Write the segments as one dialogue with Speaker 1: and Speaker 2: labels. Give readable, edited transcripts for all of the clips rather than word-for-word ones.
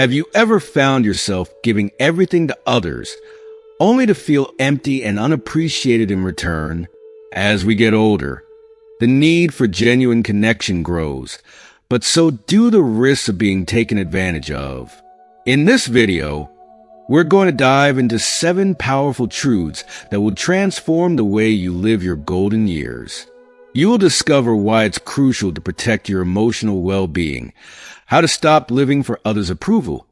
Speaker 1: Have you ever found yourself giving everything to others, only to feel empty and unappreciated in return? As we get older, the need for genuine connection grows, but so do the risks of being taken advantage of. In this video, we're going to dive into 7 powerful truths that will transform the way you live your golden years. You will discover why it's crucial to protect your emotional well-being, how to stop living for others' approval,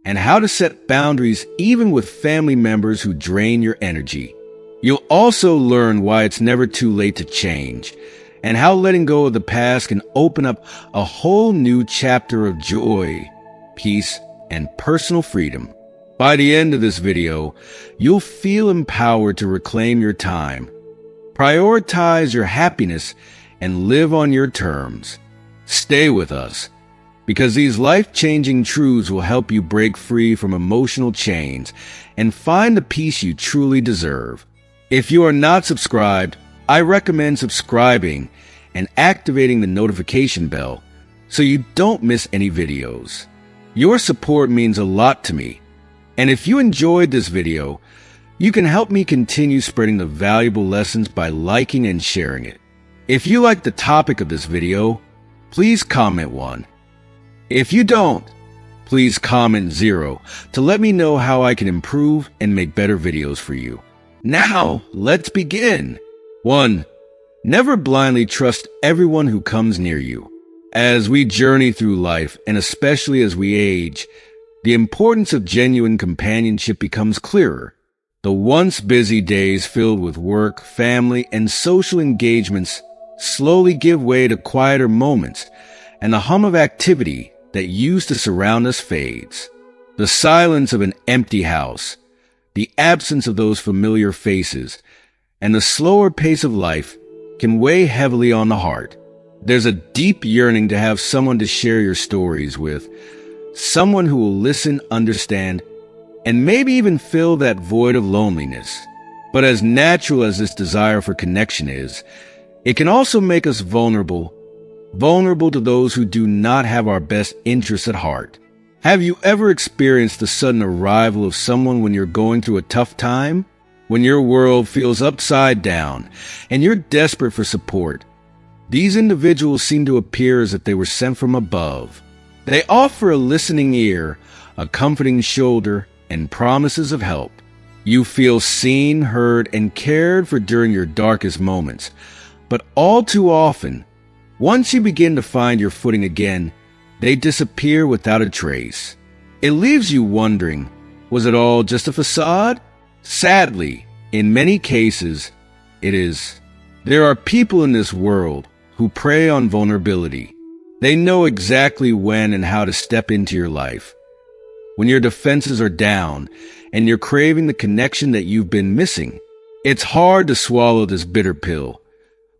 Speaker 1: and how to set boundaries even with family members who drain your energy. You'll also learn why it's never too late to change, and how letting go of the past can open up a whole new chapter of joy, peace, and personal freedom. By the end of this video, you'll feel empowered to reclaim your time, prioritize your happiness, and live on your terms. Stay with us, because these life-changing truths will help you break free from emotional chains and find the peace you truly deserve. If you are not subscribed, I recommend subscribing and activating the notification bell so you don't miss any videos. Your support means a lot to me, and if you enjoyed this video, you can help me continue spreading the valuable lessons by liking and sharing it. If you like the topic of this video, please comment 1. If you don't, please comment 0 to let me know how I can improve and make better videos for you. Now, let's begin. 1. Never blindly trust everyone who comes near you. As we journey through life, and especially as we age, the importance of genuine companionship becomes clearer. The once busy days filled with work, family, and social engagements slowly give way to quieter moments, and the hum of activity that used to surround us fades. The silence of an empty house, the absence of those familiar faces, and the slower pace of life can weigh heavily on the heart. There's a deep yearning to have someone to share your stories with, someone who will listen, understand, and maybe even fill that void of loneliness. But as natural as this desire for connection is, it can also make us vulnerable to those who do not have our best interests at heart. Have you ever experienced the sudden arrival of someone when you're going through a tough time? When your world feels upside down and you're desperate for support? These individuals seem to appear as if they were sent from above. They offer a listening ear, a comforting shoulder, and promises of help. You feel seen, heard, and cared for during your darkest moments. But all too often, once you begin to find your footing again, they disappear without a trace. It leaves you wondering, was it all just a facade? Sadly, in many cases, it is. There are people in this world who prey on vulnerability. They know exactly when and how to step into your life. When your defenses are down and you're craving the connection that you've been missing, it's hard to swallow this bitter pill.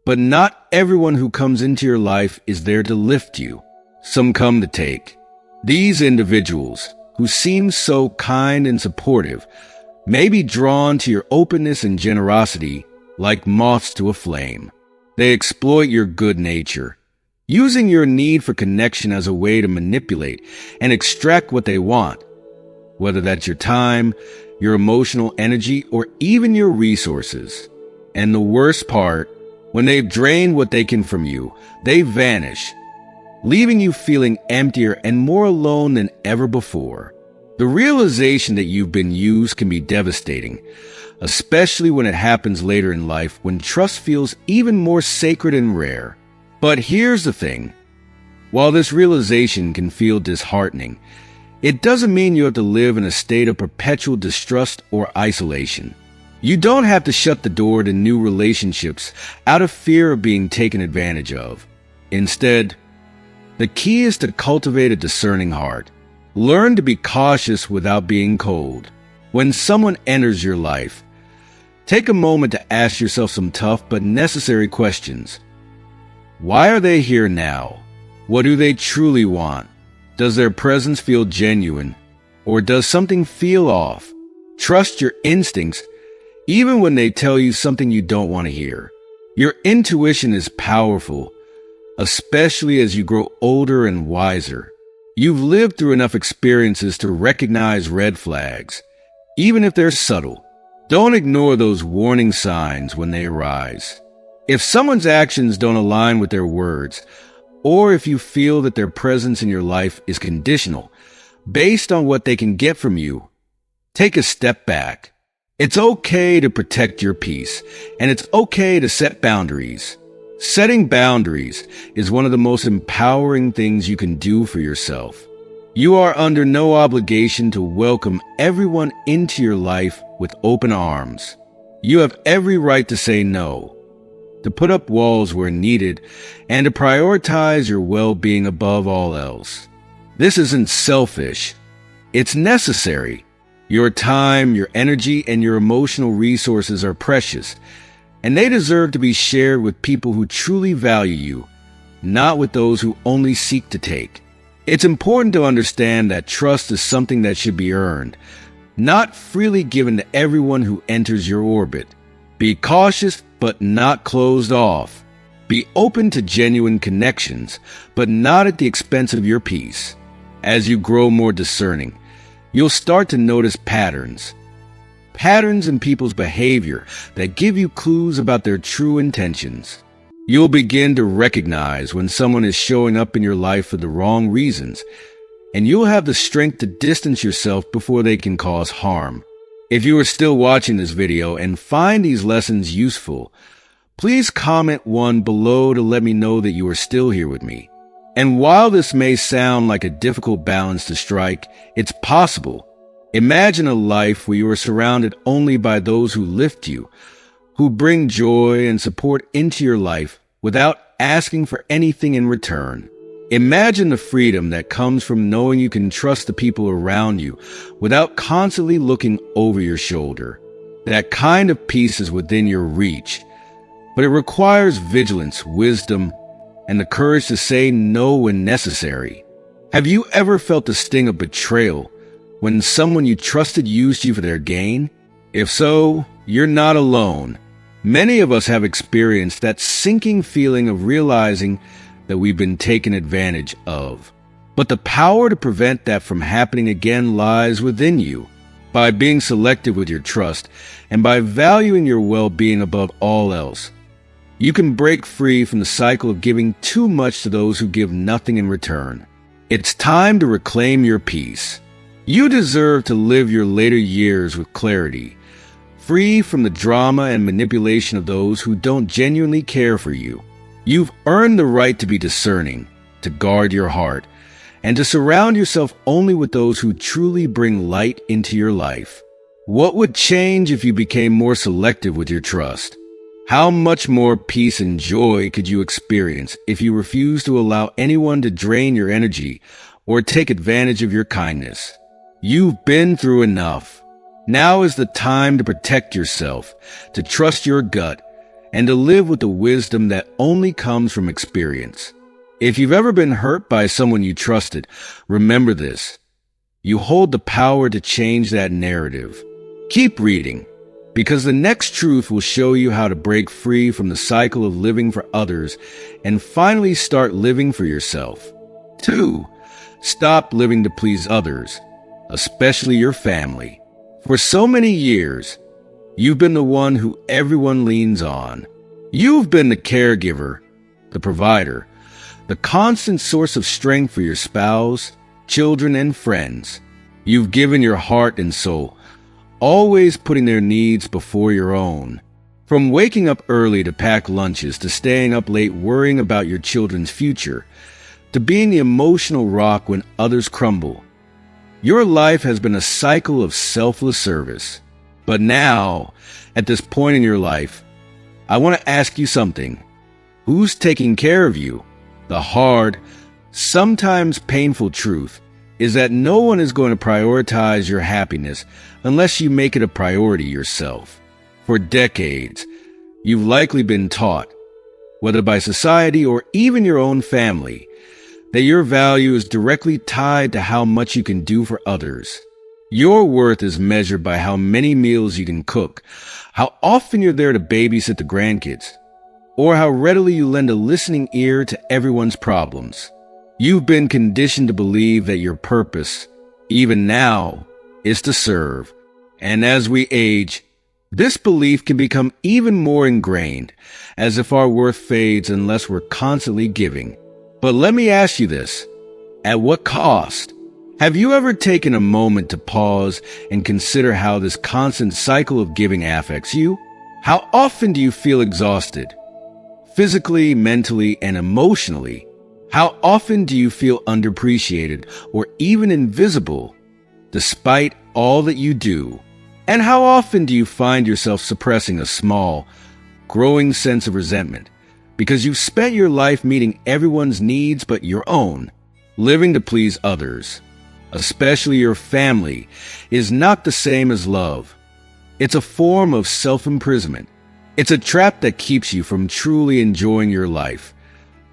Speaker 1: But not everyone who comes into your life is there to lift you. Some come to take. These individuals, who seem so kind and supportive, may be drawn to your openness and generosity like moths to a flame. They exploit your good nature, using your need for connection as a way to manipulate and extract what they want, whether that's your time, your emotional energy, or even your resources. And the worst part, when they've drained what they can from you, they vanish, leaving you feeling emptier and more alone than ever before. The realization that you've been used can be devastating, especially when it happens later in life when trust feels even more sacred and rare. But here's the thing. While this realization can feel disheartening, it doesn't mean you have to live in a state of perpetual distrust or isolation. You don't have to shut the door to new relationships out of fear of being taken advantage of. Instead, the key is to cultivate a discerning heart. Learn to be cautious without being cold. When someone enters your life, take a moment to ask yourself some tough but necessary questions. Why are they here now? What do they truly want? Does their presence feel genuine? Or does something feel off? Trust your instincts even when they tell you something you don't want to hear. Your intuition is powerful, especially as you grow older and wiser. You've lived through enough experiences to recognize red flags, even if they're subtle. Don't ignore those warning signs when they arise. If someone's actions don't align with their words, or if you feel that their presence in your life is conditional, based on what they can get from you, take a step back. It's okay to protect your peace, and it's okay to set boundaries. Setting boundaries is one of the most empowering things you can do for yourself. You are under no obligation to welcome everyone into your life with open arms. You have every right to say no, to put up walls where needed, and to prioritize your well-being above all else. This isn't selfish. It's necessary. Your time, your energy, and your emotional resources are precious, and they deserve to be shared with people who truly value you, not with those who only seek to take. It's important to understand that trust is something that should be earned, not freely given to everyone who enters your orbit. Be cautious, but not closed off. Be open to genuine connections, but not at the expense of your peace. As you grow more discerning, you'll start to notice patterns in people's behavior that give you clues about their true intentions. You'll begin to recognize when someone is showing up in your life for the wrong reasons, and you'll have the strength to distance yourself before they can cause harm. If you are still watching this video and find these lessons useful, please comment 1 below to let me know that you are still here with me. And while this may sound like a difficult balance to strike, it's possible. Imagine a life where you are surrounded only by those who lift you, who bring joy and support into your life without asking for anything in return. Imagine the freedom that comes from knowing you can trust the people around you without constantly looking over your shoulder. That kind of peace is within your reach, but it requires vigilance, wisdom, and the courage to say no when necessary. Have you ever felt the sting of betrayal when someone you trusted used you for their gain? If so, you're not alone. Many of us have experienced that sinking feeling of realizing that we've been taken advantage of. But the power to prevent that from happening again lies within you. By being selective with your trust and by valuing your well-being above all else, you can break free from the cycle of giving too much to those who give nothing in return. It's time to reclaim your peace. You deserve to live your later years with clarity, free from the drama and manipulation of those who don't genuinely care for you. You've earned the right to be discerning, to guard your heart, and to surround yourself only with those who truly bring light into your life. What would change if you became more selective with your trust? How much more peace and joy could you experience if you refused to allow anyone to drain your energy or take advantage of your kindness? You've been through enough. Now is the time to protect yourself, to trust your gut, and to live with the wisdom that only comes from experience. If you've ever been hurt by someone you trusted, remember this. You hold the power to change that narrative. Keep reading, because the next truth will show you how to break free from the cycle of living for others and finally start living for yourself. 2. Stop living to please others, especially your family. For so many years, you've been the one who everyone leans on. You've been the caregiver, the provider, the constant source of strength for your spouse, children, and friends. You've given your heart and soul, always putting their needs before your own. From waking up early to pack lunches, to staying up late worrying about your children's future, to being the emotional rock when others crumble. Your life has been a cycle of selfless service. But now, at this point in your life, I want to ask you something. Who's taking care of you? The hard, sometimes painful truth is that no one is going to prioritize your happiness unless you make it a priority yourself. For decades, you've likely been taught, whether by society or even your own family, that your value is directly tied to how much you can do for others. Your worth is measured by how many meals you can cook, how often you're there to babysit the grandkids, or how readily you lend a listening ear to everyone's problems. You've been conditioned to believe that your purpose, even now, is to serve. And as we age, this belief can become even more ingrained, as if our worth fades unless we're constantly giving. But let me ask you this, at what cost? Have you ever taken a moment to pause and consider how this constant cycle of giving affects you? How often do you feel exhausted? Physically, mentally, and emotionally? How often do you feel underappreciated or even invisible, despite all that you do? And how often do you find yourself suppressing a small, growing sense of resentment because you've spent your life meeting everyone's needs but your own? Living to please others, especially your family, is not the same as love. It's a form of self-imprisonment. It's a trap that keeps you from truly enjoying your life,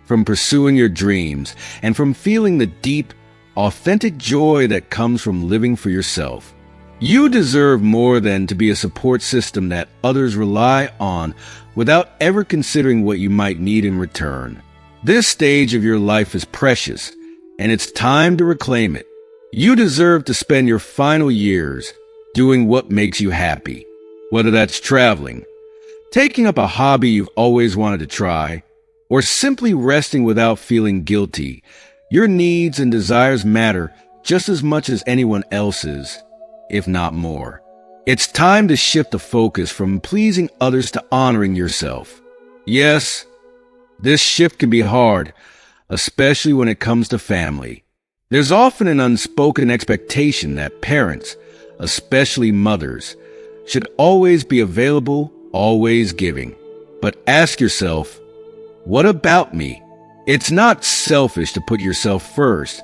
Speaker 1: from pursuing your dreams, and from feeling the deep, authentic joy that comes from living for yourself. You deserve more than to be a support system that others rely on without ever considering what you might need in return. This stage of your life is precious, and it's time to reclaim it. You deserve to spend your final years doing what makes you happy, whether that's traveling, taking up a hobby you've always wanted to try, or simply resting without feeling guilty. Your needs and desires matter just as much as anyone else's, if not more. It's time to shift the focus from pleasing others to honoring yourself. Yes, this shift can be hard, especially when it comes to family. There's often an unspoken expectation that parents, especially mothers, should always be available, always giving. But ask yourself, what about me? It's not selfish to put yourself first.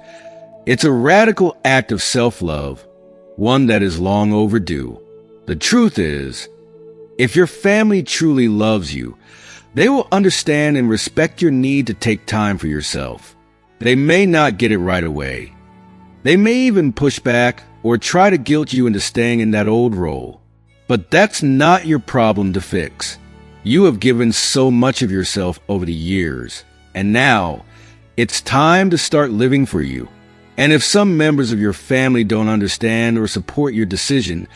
Speaker 1: It's a radical act of self-love, one that is long overdue. The truth is, if your family truly loves you, they will understand and respect your need to take time for yourself. They may not get it right away. They may even push back or try to guilt you into staying in that old role. But that's not your problem to fix. You have given so much of yourself over the years, and now it's time to start living for you. And if some members of your family don't understand or support your decision,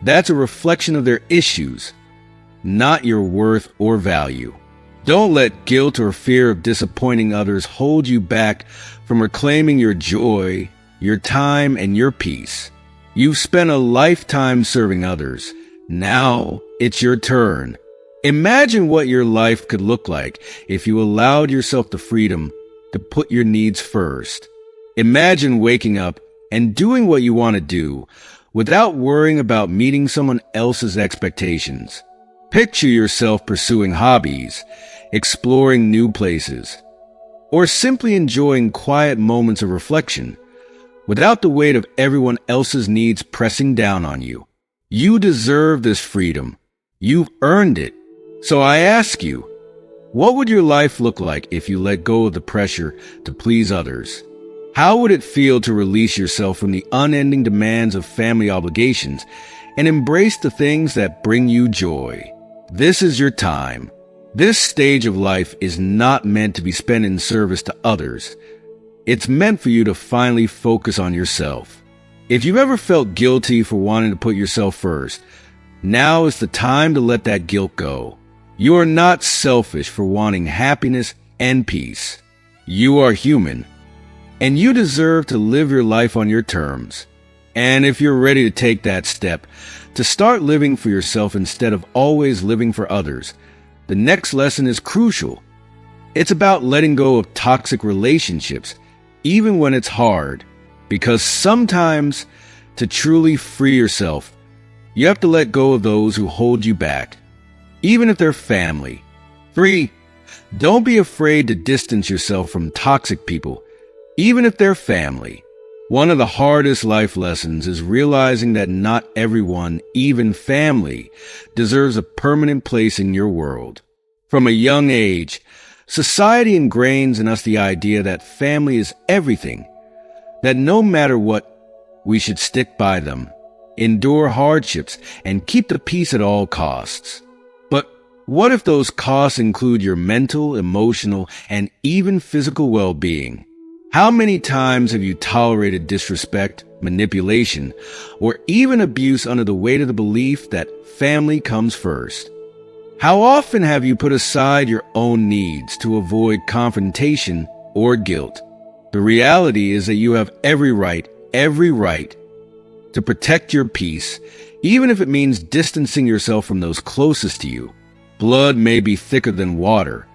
Speaker 1: that's a reflection of their issues, not your worth or value. Don't let guilt or fear of disappointing others hold you back from reclaiming your joy, your time, and your peace. You've spent a lifetime serving others. Now it's your turn. Imagine what your life could look like if you allowed yourself the freedom to put your needs first. Imagine waking up and doing what you want to do without worrying about meeting someone else's expectations. Picture yourself pursuing hobbies, exploring new places, or simply enjoying quiet moments of reflection without the weight of everyone else's needs pressing down on you. You deserve this freedom. You've earned it. So I ask you, what would your life look like if you let go of the pressure to please others? How would it feel to release yourself from the unending demands of family obligations and embrace the things that bring you joy? This is your time. This stage of life is not meant to be spent in service to others. It's meant for you to finally focus on yourself. If you've ever felt guilty for wanting to put yourself first, now is the time to let that guilt go. You are not selfish for wanting happiness and peace. You are human, and you deserve to live your life on your terms. And if you're ready to take that step, to start living for yourself instead of always living for others, the next lesson is crucial. It's about letting go of toxic relationships, even when it's hard, because sometimes to truly free yourself, you have to let go of those who hold you back, even if they're family. 3. Don't be afraid to distance yourself from toxic people, even if they're family. One of the hardest life lessons is realizing that not everyone, even family, deserves a permanent place in your world. From a young age, society ingrains in us the idea that family is everything, that no matter what, we should stick by them, endure hardships, and keep the peace at all costs. But what if those costs include your mental, emotional, and even physical well-being? How many times have you tolerated disrespect, manipulation, or even abuse under the weight of the belief that family comes first? How often have you put aside your own needs to avoid confrontation or guilt? The reality is that you have every right to protect your peace, even if it means distancing yourself from those closest to you. Blood may be thicker than water,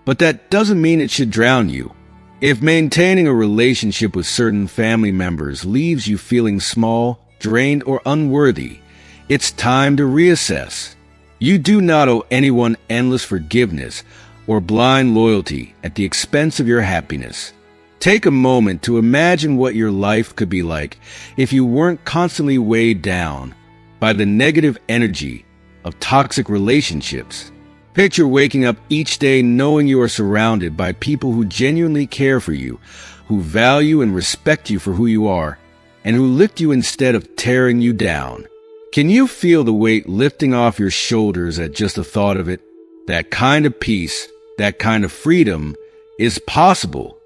Speaker 1: but that doesn't mean it should drown you. If maintaining a relationship with certain family members leaves you feeling small, drained, or unworthy, it's time to reassess. You do not owe anyone endless forgiveness or blind loyalty at the expense of your happiness. Take a moment to imagine what your life could be like if you weren't constantly weighed down by the negative energy of toxic relationships. Picture waking up each day knowing you are surrounded by people who genuinely care for you, who value and respect you for who you are, and who lift you instead of tearing you down. Can you feel the weight lifting off your shoulders at just the thought of it? That kind of peace, that kind of freedom is possible,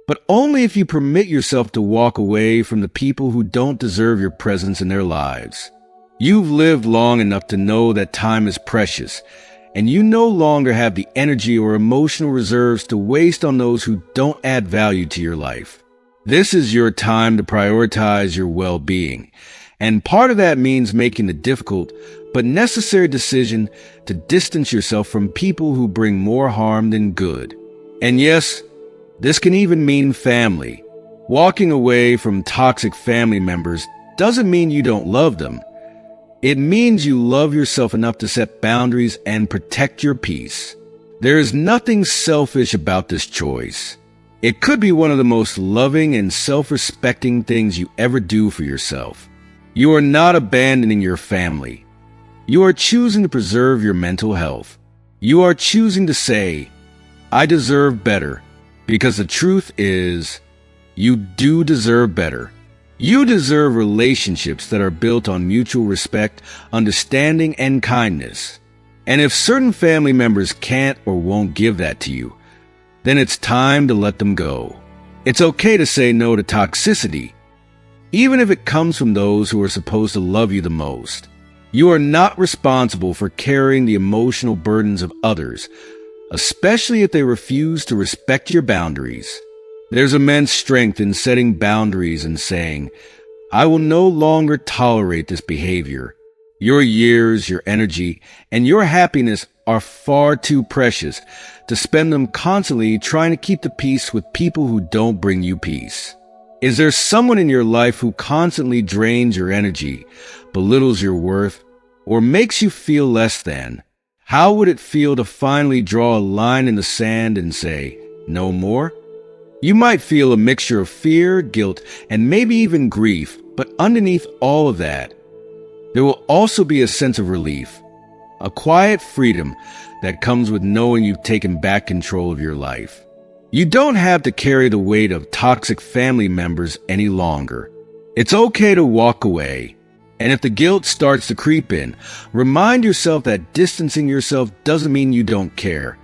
Speaker 1: but only if you permit yourself to walk away from the people who don't deserve your presence in their lives. You've lived long enough to know that time is precious, and you no longer have the energy or emotional reserves to waste on those who don't add value to your life. This is your time to prioritize your well-being, and part of that means making the difficult but necessary decision to distance yourself from people who bring more harm than good. And yes, this can even mean family. Walking away from toxic family members doesn't mean you don't love them. It means you love yourself enough to set boundaries and protect your peace. There is nothing selfish about this choice. It could be one of the most loving and self-respecting things you ever do for yourself. You are not abandoning your family. You are choosing to preserve your mental health. You are choosing to say, I deserve better, because the truth is, you do deserve better. You deserve relationships that are built on mutual respect, understanding, and kindness. And if certain family members can't or won't give that to you, then it's time to let them go. It's okay to say no to toxicity, even if it comes from those who are supposed to love you the most. You are not responsible for carrying the emotional burdens of others, especially if they refuse to respect your boundaries. There's immense strength in setting boundaries and saying, I will no longer tolerate this behavior. Your years, your energy, and your happiness are far too precious to spend them constantly trying to keep the peace with people who don't bring you peace. Is there someone in your life who constantly drains your energy, belittles your worth, or makes you feel less than? How would it feel to finally draw a line in the sand and say, no more? You might feel a mixture of fear, guilt, and maybe even grief, but underneath all of that, there will also be a sense of relief, a quiet freedom that comes with knowing you've taken back control of your life. You don't have to carry the weight of toxic family members any longer. It's okay to walk away. And if the guilt starts to creep in, remind yourself that distancing yourself doesn't mean you don't care.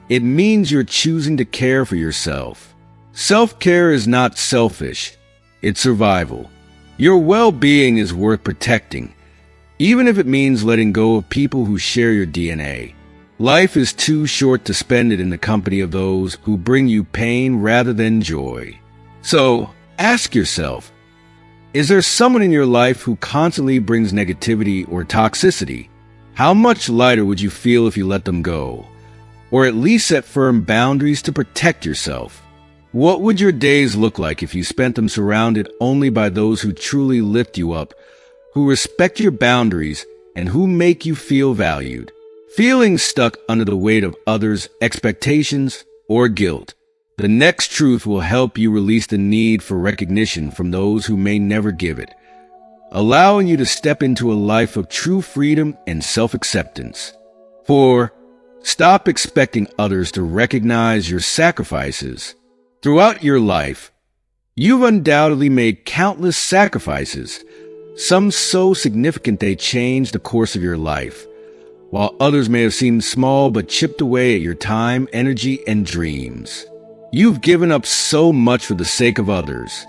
Speaker 1: It means you're choosing to care for yourself. Self-care is not selfish. It's survival. Your well-being is worth protecting, even if it means letting go of people who share your DNA. Life is too short to spend it in the company of those who bring you pain rather than joy. So, ask yourself, is there someone in your life who constantly brings negativity or toxicity? How much lighter would you feel if you let them go? Or at least set firm boundaries to protect yourself? What would your days look like if you spent them surrounded only by those who truly lift you up, who respect your boundaries, and who make you feel valued? Feeling stuck under the weight of others' expectations or guilt. The next truth will help you release the need for recognition from those who may never give it, allowing you to step into a life of true freedom and self-acceptance. 4. Stop expecting others to recognize your sacrifices. Throughout your life, you've undoubtedly made countless sacrifices, some so significant they changed the course of your life, while others may have seemed small but chipped away at your time, energy, and dreams. You've given up so much for the sake of others,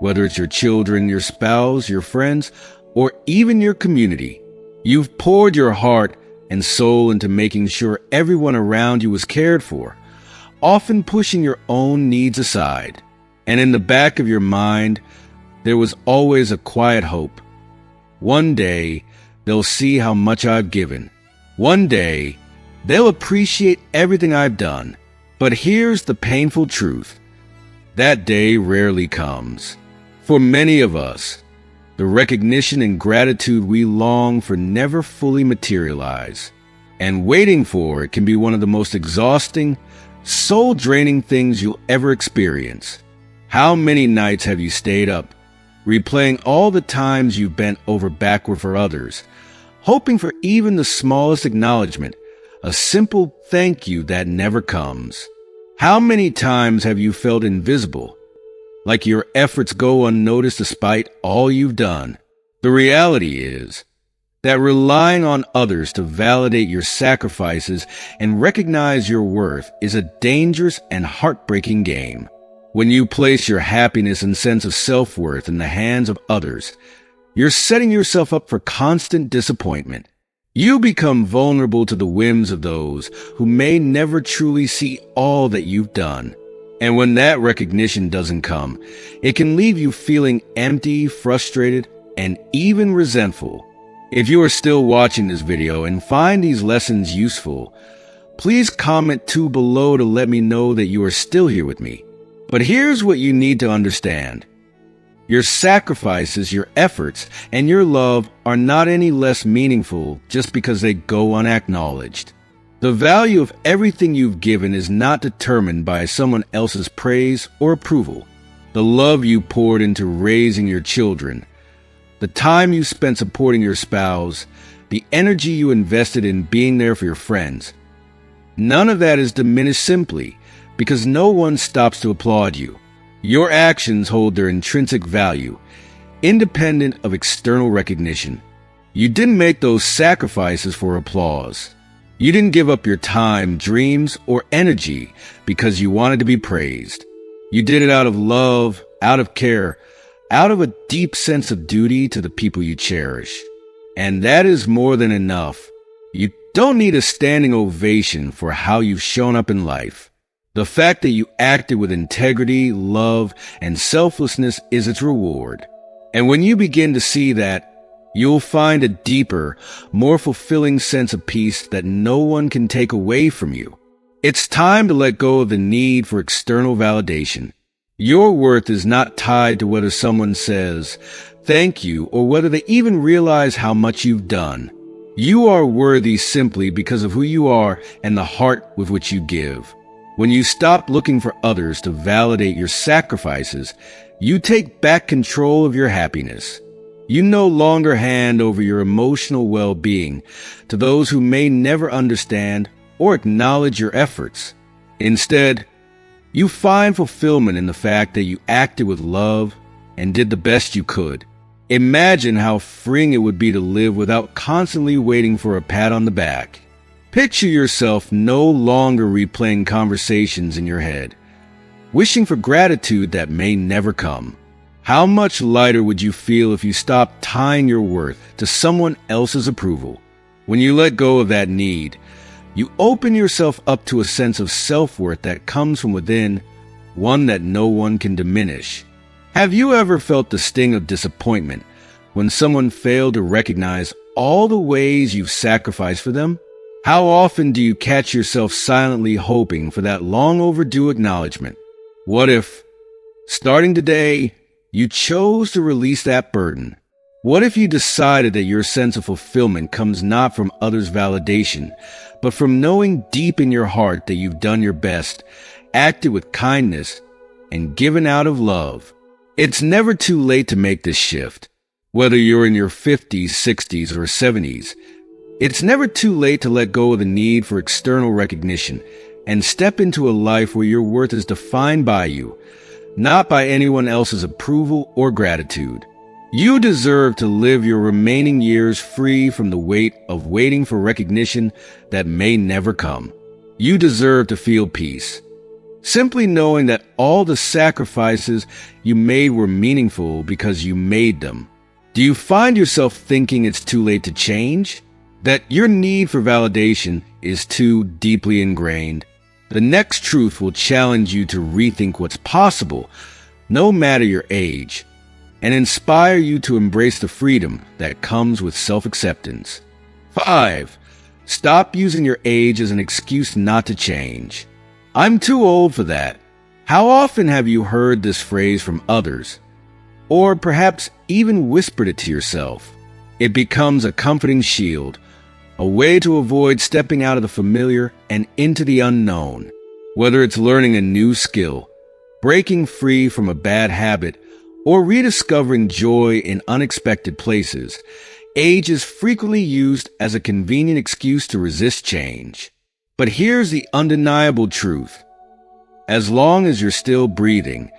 Speaker 1: whether it's your children, your spouse, your friends, or even your community. You've poured your heart and soul into making sure everyone around you was cared for, often pushing your own needs aside. And in the back of your mind, there was always a quiet hope. One day, they'll see how much I've given. One day, they'll appreciate everything I've done. But here's the painful truth. That day rarely comes. For many of us, the recognition and gratitude we long for never fully materialize. And waiting for it can be one of the most exhausting, soul-draining things you'll ever experience. How many nights have you stayed up, replaying all the times you've bent over backward for others, hoping for even the smallest acknowledgement, a simple thank you that never comes? How many times have you felt invisible, like your efforts go unnoticed despite all you've done? The reality is that relying on others to validate your sacrifices and recognize your worth is a dangerous and heartbreaking game. When you place your happiness and sense of self-worth in the hands of others, you're setting yourself up for constant disappointment. You become vulnerable to the whims of those who may never truly see all that you've done. And when that recognition doesn't come, it can leave you feeling empty, frustrated, and even resentful. If you are still watching this video and find these lessons useful, please comment below to let me know that you are still here with me. But here's what you need to understand. Your sacrifices, your efforts, and your love are not any less meaningful just because they go unacknowledged. The value of everything you've given is not determined by someone else's praise or approval. The love you poured into raising your children, the time you spent supporting your spouse, the energy you invested in being there for your friends, none of that is diminished simply because no one stops to applaud you. Your actions hold their intrinsic value, independent of external recognition. You didn't make those sacrifices for applause. You didn't give up your time, dreams, or energy because you wanted to be praised. You did it out of love, out of care, out of a deep sense of duty to the people you cherish. And that is more than enough. You don't need a standing ovation for how you've shown up in life. The fact that you acted with integrity, love, and selflessness is its reward. And when you begin to see that, you'll find a deeper, more fulfilling sense of peace that no one can take away from you. It's time to let go of the need for external validation. Your worth is not tied to whether someone says thank you or whether they even realize how much you've done. You are worthy simply because of who you are and the heart with which you give. When you stop looking for others to validate your sacrifices, you take back control of your happiness. You no longer hand over your emotional well-being to those who may never understand or acknowledge your efforts. Instead, you find fulfillment in the fact that you acted with love and did the best you could. Imagine how freeing it would be to live without constantly waiting for a pat on the back. Picture yourself no longer replaying conversations in your head, wishing for gratitude that may never come. How much lighter would you feel if you stopped tying your worth to someone else's approval? When you let go of that need, you open yourself up to a sense of self-worth that comes from within, one that no one can diminish. Have you ever felt the sting of disappointment when someone failed to recognize all the ways you've sacrificed for them? How often do you catch yourself silently hoping for that long overdue acknowledgement? What if, starting today, you chose to release that burden? What if you decided that your sense of fulfillment comes not from others' validation, but from knowing deep in your heart that you've done your best, acted with kindness, and given out of love? It's never too late to make this shift. Whether you're in your 50s, 60s, or 70s, it's never too late to let go of the need for external recognition and step into a life where your worth is defined by you, not by anyone else's approval or gratitude. You deserve to live your remaining years free from the weight of waiting for recognition that may never come. You deserve to feel peace, Simply knowing that all the sacrifices you made were meaningful because you made them. Do you find yourself thinking it's too late to change? That your need for validation is too deeply ingrained? The next truth will challenge you to rethink what's possible, no matter your age, and inspire you to embrace the freedom that comes with self-acceptance. 5. Stop using your age as an excuse not to change. I'm too old for that. How often have you heard this phrase from others? Or perhaps even whispered it to yourself? It becomes a comforting shield, a way to avoid stepping out of the familiar and into the unknown. Whether it's learning a new skill, breaking free from a bad habit, or rediscovering joy in unexpected places, age is frequently used as a convenient excuse to resist change. But here's the undeniable truth. As long as you're still breathing,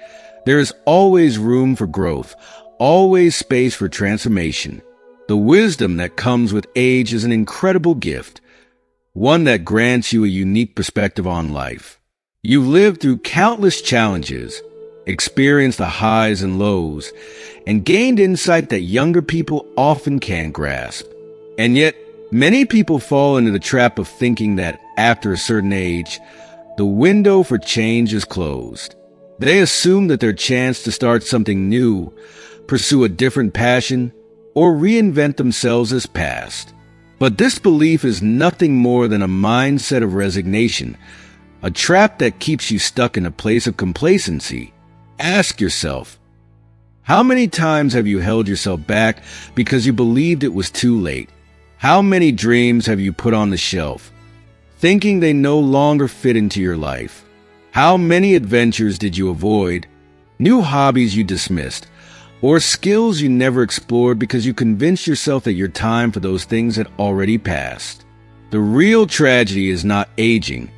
Speaker 1: there is always room for growth, always space for transformation. The wisdom that comes with age is an incredible gift, one that grants you a unique perspective on life. You've lived through countless challenges, experienced the highs and lows, and gained insight that younger people often can't grasp. And yet, many people fall into the trap of thinking that after a certain age, the window for change is closed. They assume that their chance to start something new, pursue a different passion, or reinvent themselves is past. But this belief is nothing more than a mindset of resignation, a trap that keeps you stuck in a place of complacency. Ask yourself, how many times have you held yourself back because you believed it was too late? How many dreams have you put on the shelf, thinking they no longer fit into your life? How many adventures did you avoid, new hobbies you dismissed, or skills you never explored because you convinced yourself that your time for those things had already passed? The real tragedy is not aging.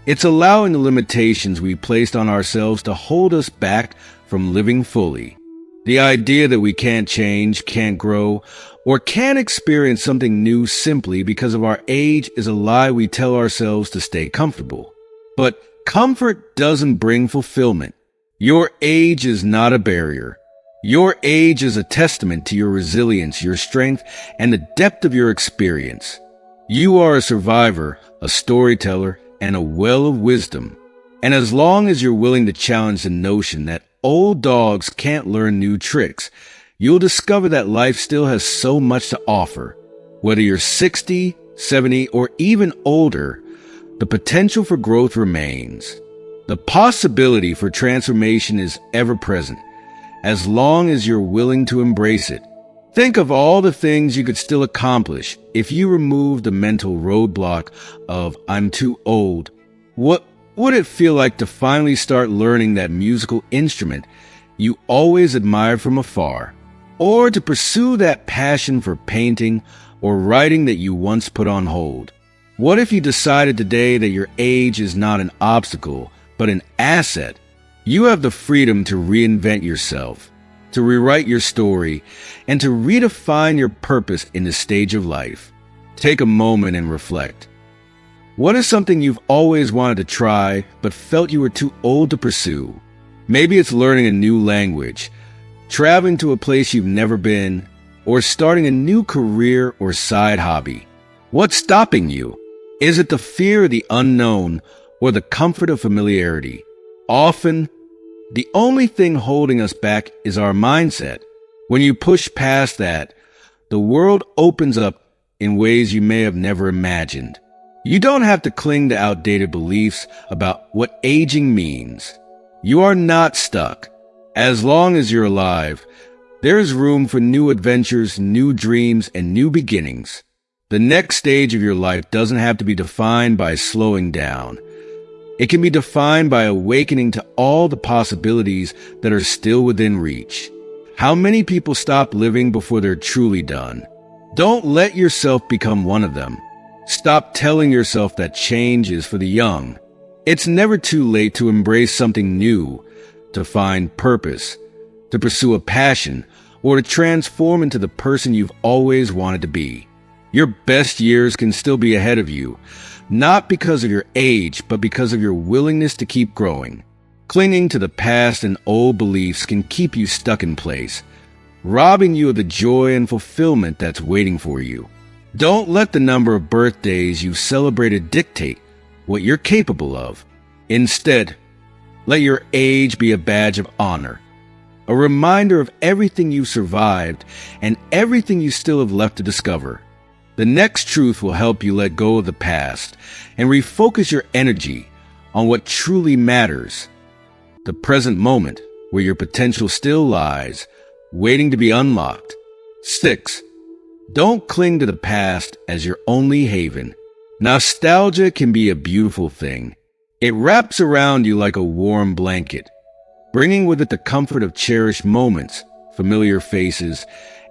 Speaker 1: It's allowing the limitations we placed on ourselves to hold us back from living fully. The idea that we can't change, can't grow, or can't experience something new simply because of our age is a lie we tell ourselves to stay comfortable. But comfort doesn't bring fulfillment. Your age is not a barrier. Your age is a testament to your resilience, your strength, and the depth of your experience. You are a survivor, a storyteller, and a well of wisdom. And as long as you're willing to challenge the notion that old dogs can't learn new tricks, you'll discover that life still has so much to offer. Whether you're 60, 70, or even older, the potential for growth remains. The possibility for transformation is ever present, as long as you're willing to embrace it. Think of all the things you could still accomplish if you removed the mental roadblock of "I'm too old." What would it feel like to finally start learning that musical instrument you always admired from afar? Or to pursue that passion for painting or writing that you once put on hold? What if you decided today that your age is not an obstacle, but an asset? You have the freedom to reinvent yourself, to rewrite your story, and to redefine your purpose in this stage of life. Take a moment and reflect. What is something you've always wanted to try but felt you were too old to pursue? Maybe it's learning a new language, traveling to a place you've never been, or starting a new career or side hobby. What's stopping you? Is it the fear of the unknown or the comfort of familiarity? Often, the only thing holding us back is our mindset. When you push past that, the world opens up in ways you may have never imagined. You don't have to cling to outdated beliefs about what aging means. You are not stuck. As long as you're alive, there is room for new adventures, new dreams, and new beginnings. The next stage of your life doesn't have to be defined by slowing down. It can be defined by awakening to all the possibilities that are still within reach. How many people stop living before they're truly done? Don't let yourself become one of them. Stop telling yourself that change is for the young. It's never too late to embrace something new, to find purpose, to pursue a passion, or to transform into the person you've always wanted to be. Your best years can still be ahead of you, not because of your age, but because of your willingness to keep growing. Clinging to the past and old beliefs can keep you stuck in place, robbing you of the joy and fulfillment that's waiting for you. Don't let the number of birthdays you've celebrated dictate what you're capable of. Instead, let your age be a badge of honor, a reminder of everything you've survived and everything you still have left to discover. The next truth will help you let go of the past and refocus your energy on what truly matters, the present moment where your potential still lies, waiting to be unlocked. 6. Don't cling to the past as your only haven. Nostalgia can be a beautiful thing. It wraps around you like a warm blanket, bringing with it the comfort of cherished moments, familiar faces,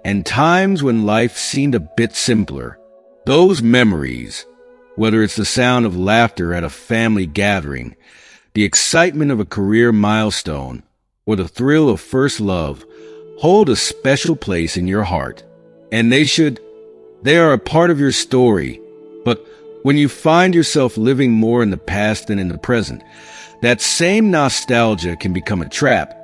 Speaker 1: and times when life seemed a bit simpler. Those memories, whether it's the sound of laughter at a family gathering, the excitement of a career milestone, or the thrill of first love, hold a special place in your heart. And they are a part of your story. But when you find yourself living more in the past than in the present, that same nostalgia can become a trap,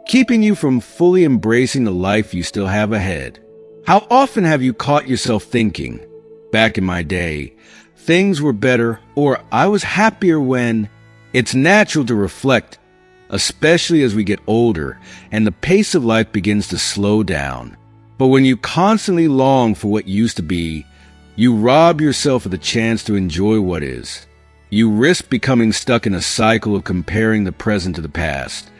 Speaker 1: keeping you from fully embracing the life you still have ahead. How often have you caught yourself thinking, back in my day, things were better, or I was happier when? It's natural to reflect, especially as we get older and the pace of life begins to slow down. But when you constantly long for what used to be, you rob yourself of the chance to enjoy what is. You risk becoming stuck in a cycle of comparing the present to the past.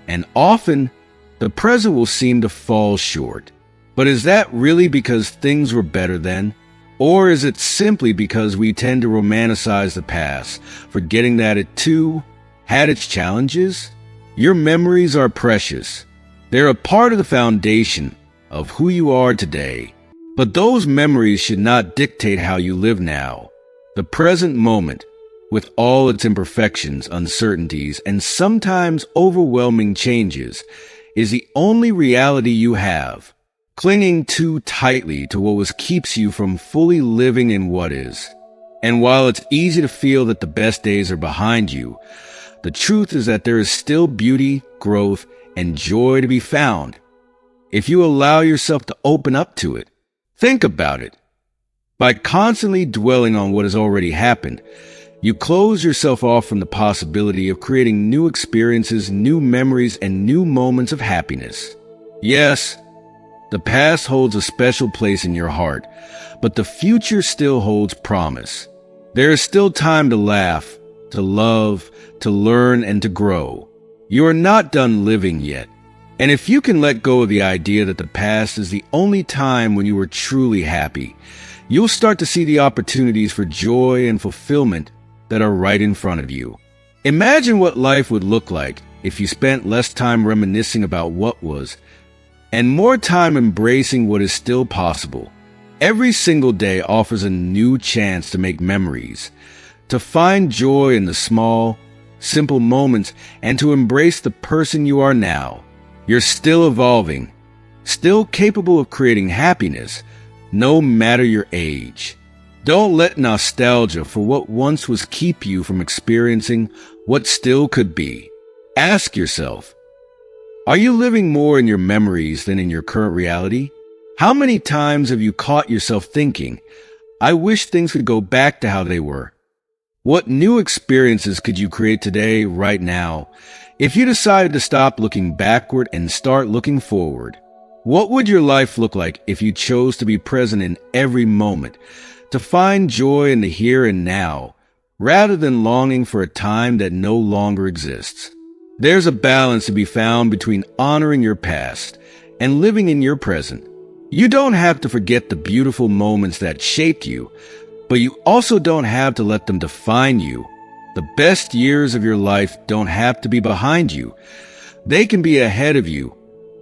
Speaker 1: And often, the present will seem to fall short. But is that really because things were better then? Or is it simply because we tend to romanticize the past, forgetting that it too had its challenges? Your memories are precious. They're a part of the foundation of who you are today. But those memories should not dictate how you live now. The present moment, with all its imperfections, uncertainties, and sometimes overwhelming changes, is the only reality you have. Clinging too tightly to what was keeps you from fully living in what is. And while it's easy to feel that the best days are behind you, the truth is that there is still beauty, growth, and joy to be found if you allow yourself to open up to it. Think about it. By constantly dwelling on what has already happened, you close yourself off from the possibility of creating new experiences, new memories, and new moments of happiness. Yes, the past holds a special place in your heart, but the future still holds promise. There is still time to laugh, to love, to learn, and to grow. You are not done living yet. And if you can let go of the idea that the past is the only time when you were truly happy, you'll start to see the opportunities for joy and fulfillment that are right in front of you. Imagine what life would look like if you spent less time reminiscing about what was and more time embracing what is still possible. Every single day offers a new chance to make memories, to find joy in the small, simple moments, and to embrace the person you are now. You're still evolving, still capable of creating happiness, no matter your age. Don't let nostalgia for what once was keep you from experiencing what still could be. Ask yourself, are you living more in your memories than in your current reality? How many times have you caught yourself thinking, I wish things could go back to how they were? What new experiences could you create today, right now, if you decided to stop looking backward and start looking forward? What would your life look like if you chose to be present in every moment, to find joy in the here and now, rather than longing for a time that no longer exists? There's a balance to be found between honoring your past and living in your present. You don't have to forget the beautiful moments that shaped you, but you also don't have to let them define you. The best years of your life don't have to be behind you. They can be ahead of you,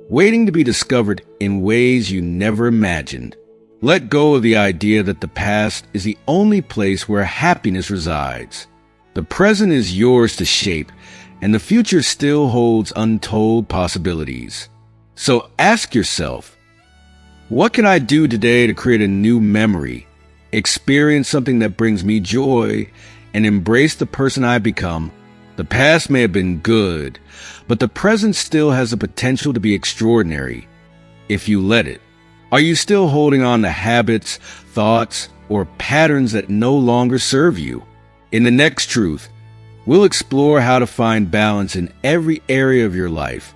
Speaker 1: waiting to be discovered in ways you never imagined. Let go of the idea that the past is the only place where happiness resides. The present is yours to shape, and the future still holds untold possibilities. So ask yourself, what can I do today to create a new memory, experience something that brings me joy, and embrace the person I've become. The past may have been good, but the present still has the potential to be extraordinary if you let it. Are you still holding on to habits, thoughts, or patterns that no longer serve you? In the next truth, we'll explore how to find balance in every area of your life,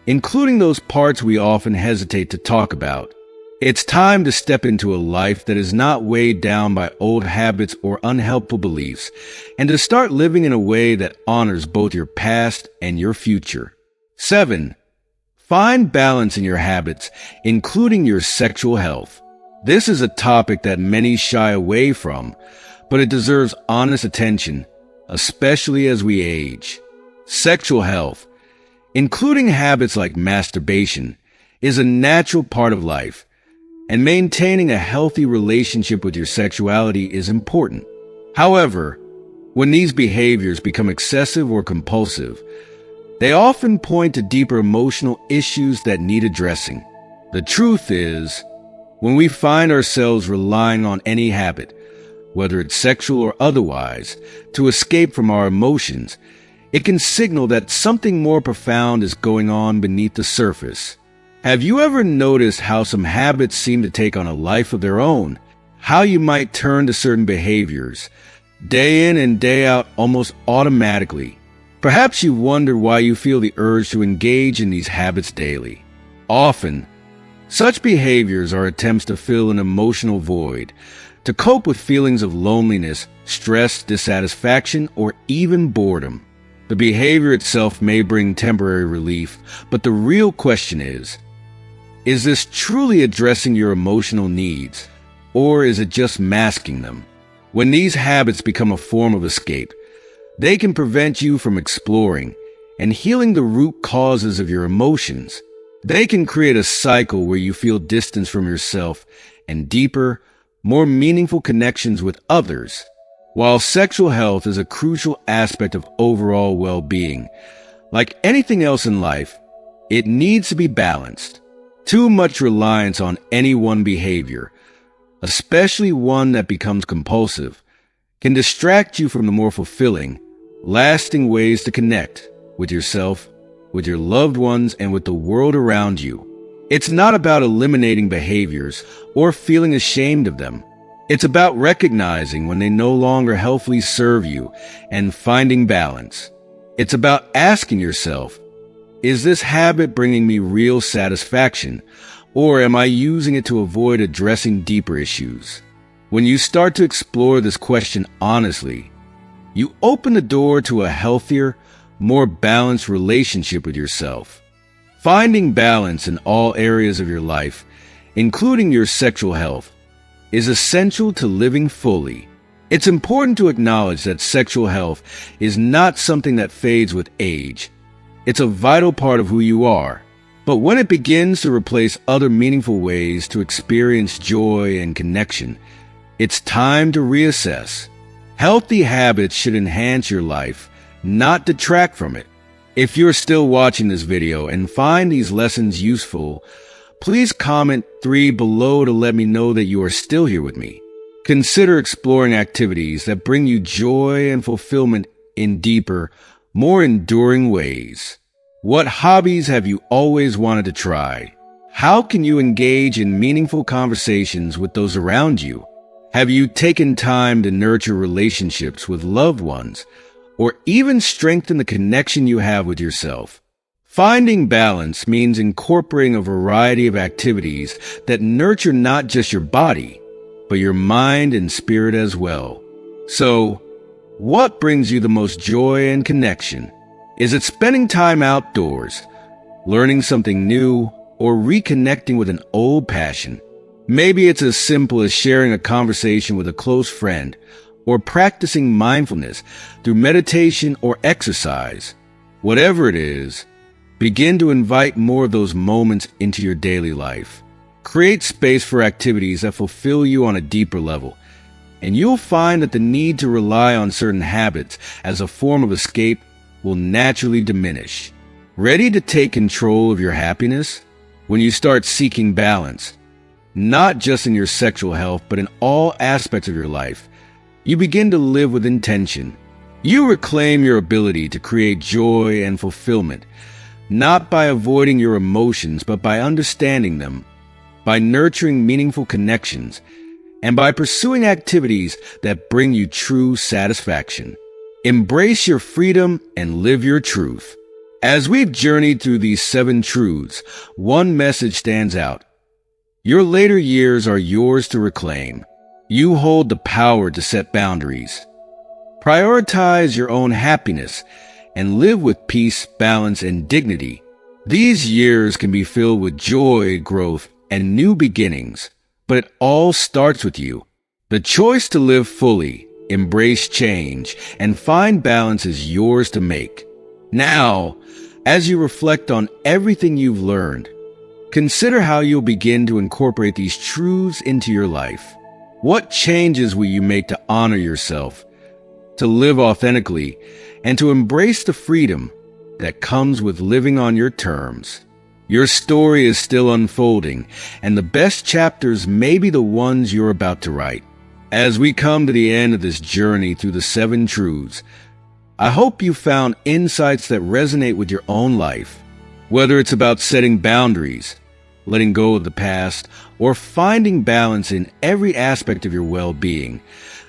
Speaker 1: including those parts we often hesitate to talk about. It's time to step into a life that is not weighed down by old habits or unhelpful beliefs, and to start living in a way that honors both your past and your future. 7. Find balance in your habits, including your sexual health. This is a topic that many shy away from, but it deserves honest attention, especially as we age. Sexual health, including habits like masturbation, is a natural part of life, and maintaining a healthy relationship with your sexuality is important. However, when these behaviors become excessive or compulsive, they often point to deeper emotional issues that need addressing. The truth is, when we find ourselves relying on any habit, whether it's sexual or otherwise, to escape from our emotions, it can signal that something more profound is going on beneath the surface. Have you ever noticed how some habits seem to take on a life of their own? How you might turn to certain behaviors, day in and day out, almost automatically? Perhaps you wonder why you feel the urge to engage in these habits daily. Often, such behaviors are attempts to fill an emotional void, to cope with feelings of loneliness, stress, dissatisfaction, or even boredom. The behavior itself may bring temporary relief, but the real question is this truly addressing your emotional needs, or is it just masking them? When these habits become a form of escape, they can prevent you from exploring and healing the root causes of your emotions. They can create a cycle where you feel distance from yourself and deeper, more meaningful connections with others. While sexual health is a crucial aspect of overall well-being, like anything else in life, it needs to be balanced. Too much reliance on any one behavior, especially one that becomes compulsive, can distract you from the more fulfilling, lasting ways to connect with yourself, with your loved ones, and with the world around you. It's not about eliminating behaviors or feeling ashamed of them. It's about recognizing when they no longer healthily serve you and finding balance. It's about asking yourself, is this habit bringing me real satisfaction, or am I using it to avoid addressing deeper issues? When you start to explore this question honestly, you open the door to a healthier, more balanced relationship with yourself. Finding balance in all areas of your life, including your sexual health, is essential to living fully. It's important to acknowledge that sexual health is not something that fades with age. It's a vital part of who you are. But when it begins to replace other meaningful ways to experience joy and connection, it's time to reassess. Healthy habits should enhance your life, not detract from it. If you're still watching this video and find these lessons useful, please comment 3 below to let me know that you are still here with me. Consider exploring activities that bring you joy and fulfillment in deeper, more enduring ways. What hobbies have you always wanted to try? How can you engage in meaningful conversations with those around you? Have you taken time to nurture relationships with loved ones, or even strengthen the connection you have with yourself? Finding balance means incorporating a variety of activities that nurture not just your body, but your mind and spirit as well. So, what brings you the most joy and connection? Is it spending time outdoors, learning something new, or reconnecting with an old passion? Maybe it's as simple as sharing a conversation with a close friend, or practicing mindfulness through meditation or exercise. Whatever it is, begin to invite more of those moments into your daily life. Create space for activities that fulfill you on a deeper level, and you'll find that the need to rely on certain habits as a form of escape will naturally diminish. Ready to take control of your happiness? When you start seeking balance, not just in your sexual health, but in all aspects of your life. You begin to live with intention. You reclaim your ability to create joy and fulfillment, not by avoiding your emotions, but by understanding them, by nurturing meaningful connections, and by pursuing activities that bring you true satisfaction. Embrace your freedom and live your truth. As we've journeyed through these 7 truths, one message stands out. Your later years are yours to reclaim. You hold the power to set boundaries. Prioritize your own happiness and live with peace, balance, and dignity. These years can be filled with joy, growth, and new beginnings, but it all starts with you. The choice to live fully, embrace change, and find balance is yours to make. Now, as you reflect on everything you've learned, consider how you'll begin to incorporate these truths into your life. What changes will you make to honor yourself, to live authentically, and to embrace the freedom that comes with living on your terms? Your story is still unfolding, and the best chapters may be the ones you're about to write. As we come to the end of this journey through the 7 truths, I hope you found insights that resonate with your own life. Whether it's about setting boundaries, letting go of the past, or finding balance in every aspect of your well-being,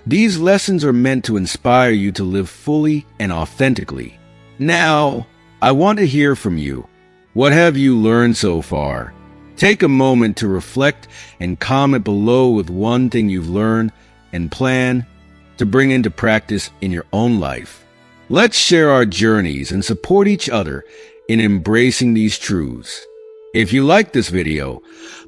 Speaker 1: these lessons are meant to inspire you to live fully and authentically. Now, I want to hear from you. What have you learned so far? Take a moment to reflect and comment below with one thing you've learned and plan to bring into practice in your own life. Let's share our journeys and support each other in embracing these truths. If you like this video,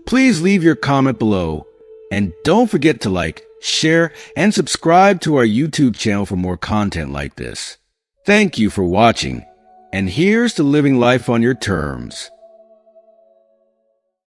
Speaker 1: please leave your comment below, and don't forget to like, share, and subscribe to our YouTube channel for more content like this. Thank you for watching, and here's to living life on your terms.